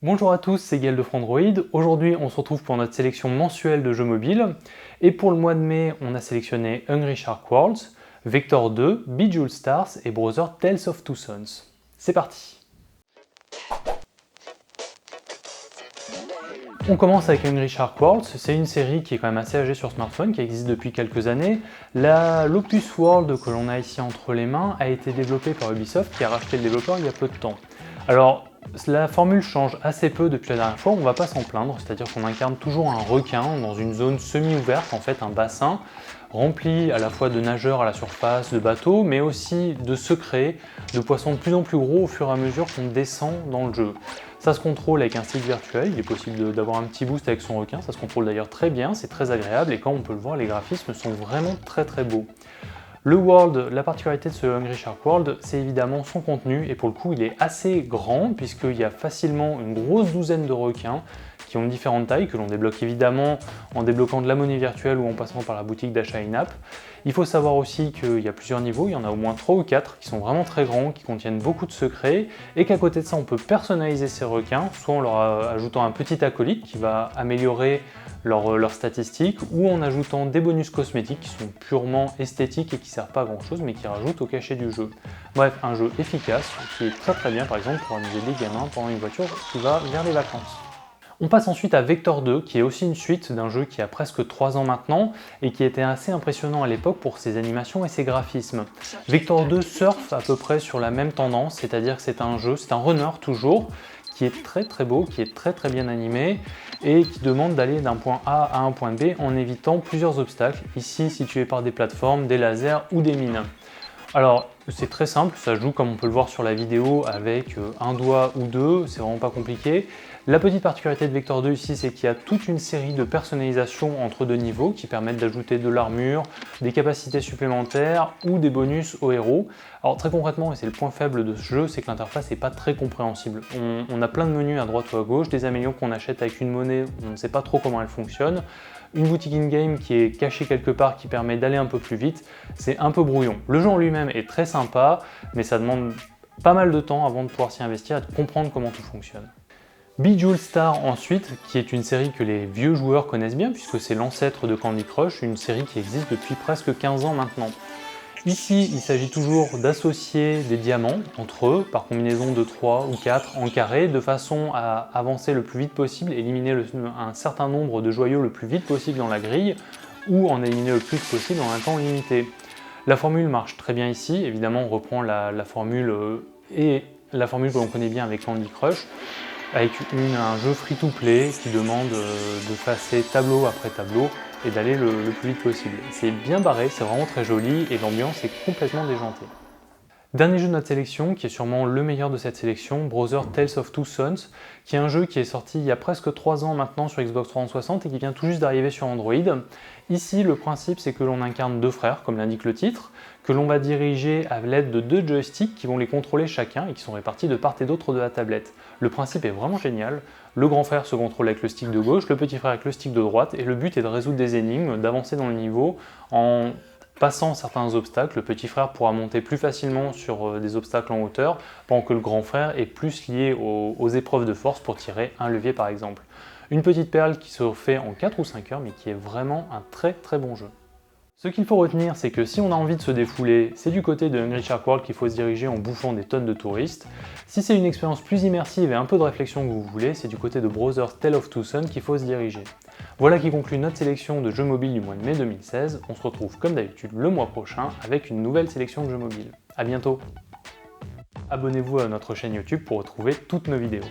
Bonjour à tous, c'est Gaël de Frandroid. Aujourd'hui, on se retrouve pour notre sélection mensuelle de jeux mobiles. Et pour le mois de mai, on a sélectionné Hungry Shark Worlds, Vector 2, Bejeweled Stars et Brother Tales of Two Sons. C'est parti! On commence avec Hungry Shark Worlds, c'est une série qui est quand même assez âgée sur smartphone, qui existe depuis quelques années. L'Opus World que l'on a ici entre les mains a été développée par Ubisoft qui a racheté le développeur il y a peu de temps. Alors, la formule change assez peu depuis la dernière fois, on ne va pas s'en plaindre, c'est-à-dire qu'on incarne toujours un requin dans une zone semi-ouverte, en fait un bassin, rempli à la fois de nageurs à la surface, de bateaux, mais aussi de secrets, de poissons de plus en plus gros au fur et à mesure qu'on descend dans le jeu. Ça se contrôle avec un stick virtuel, il est possible d'avoir un petit boost avec son requin, ça se contrôle d'ailleurs très bien, c'est très agréable et comme on peut le voir, les graphismes sont vraiment très beaux. Le World, la particularité de ce Hungry Shark World, c'est évidemment son contenu et pour le coup il est assez grand puisqu'il y a facilement une grosse douzaine de requins qui ont différentes tailles, que l'on débloque évidemment en débloquant de la monnaie virtuelle ou en passant par la boutique d'achat in-app. Il faut savoir aussi qu'il y a plusieurs niveaux, il y en a au moins 3 ou 4 qui sont vraiment très grands, qui contiennent beaucoup de secrets, et qu'à côté de ça on peut personnaliser ces requins, soit en leur ajoutant un petit acolyte qui va améliorer leurs statistiques, ou en ajoutant des bonus cosmétiques qui sont purement esthétiques et qui ne servent pas à grand chose mais qui rajoutent au cachet du jeu. Bref, un jeu efficace qui est très bien par exemple pour amuser des gamins pendant une voiture qui va vers les vacances. On passe ensuite à Vector 2, qui est aussi une suite d'un jeu qui a presque 3 ans maintenant et qui était assez impressionnant à l'époque pour ses animations et ses graphismes. Vector 2 surfe à peu près sur la même tendance, c'est-à-dire que c'est un jeu, c'est un runner toujours, qui est très beau, qui est très bien animé et qui demande d'aller d'un point A à un point B en évitant plusieurs obstacles, ici situés par des plateformes, des lasers ou des mines. Alors, c'est très simple, ça joue comme on peut le voir sur la vidéo avec un doigt ou deux, c'est vraiment pas compliqué. La petite particularité de Vector 2 ici, c'est qu'il y a toute une série de personnalisations entre deux niveaux qui permettent d'ajouter de l'armure, des capacités supplémentaires ou des bonus aux héros. Alors très concrètement, et c'est le point faible de ce jeu, c'est que l'interface n'est pas très compréhensible. On a plein de menus à droite ou à gauche, des améliorants qu'on achète avec une monnaie, on ne sait pas trop comment elle fonctionne. Une boutique in-game qui est cachée quelque part qui permet d'aller un peu plus vite, c'est un peu brouillon. Le jeu en lui-même est très sympa, mais ça demande pas mal de temps avant de pouvoir s'y investir et de comprendre comment tout fonctionne. Bejeweled Stars ensuite, qui est une série que les vieux joueurs connaissent bien puisque c'est l'ancêtre de Candy Crush, une série qui existe depuis presque 15 ans maintenant. Ici, il s'agit toujours d'associer des diamants entre eux par combinaison de 3 ou 4 en carré de façon à avancer le plus vite possible, éliminer un certain nombre de joyaux le plus vite possible dans la grille ou en éliminer le plus possible en un temps limité. La formule marche très bien ici, évidemment on reprend la formule que l'on connaît bien avec Candy Crush, avec un jeu free-to-play qui demande de passer tableau après tableau et d'aller le plus vite possible. C'est bien barré, c'est vraiment très joli et l'ambiance est complètement déjantée. Dernier jeu de notre sélection, qui est sûrement le meilleur de cette sélection, Brother Tales of Two Sons, qui est un jeu qui est sorti il y a presque 3 ans maintenant sur Xbox 360 et qui vient tout juste d'arriver sur Android. Ici, le principe c'est que l'on incarne deux frères, comme l'indique le titre, que l'on va diriger à l'aide de 2 joysticks qui vont les contrôler chacun et qui sont répartis de part et d'autre de la tablette. Le principe est vraiment génial. Le grand frère se contrôle avec le stick de gauche, le petit frère avec le stick de droite, et le but est de résoudre des énigmes, d'avancer dans le niveau en passant certains obstacles. Le petit frère pourra monter plus facilement sur des obstacles en hauteur, pendant que le grand frère est plus lié aux épreuves de force pour tirer un levier par exemple. Une petite perle qui se fait en 4 ou 5 heures, mais qui est vraiment un très bon jeu. Ce qu'il faut retenir, c'est que si on a envie de se défouler, c'est du côté de Hungry Shark World qu'il faut se diriger en bouffant des tonnes de touristes. Si c'est une expérience plus immersive et un peu de réflexion que vous voulez, c'est du côté de Brother Tales of Two Sons qu'il faut se diriger. Voilà qui conclut notre sélection de jeux mobiles du mois de mai 2016. On se retrouve comme d'habitude le mois prochain avec une nouvelle sélection de jeux mobiles. A bientôt! Abonnez-vous à notre chaîne YouTube pour retrouver toutes nos vidéos.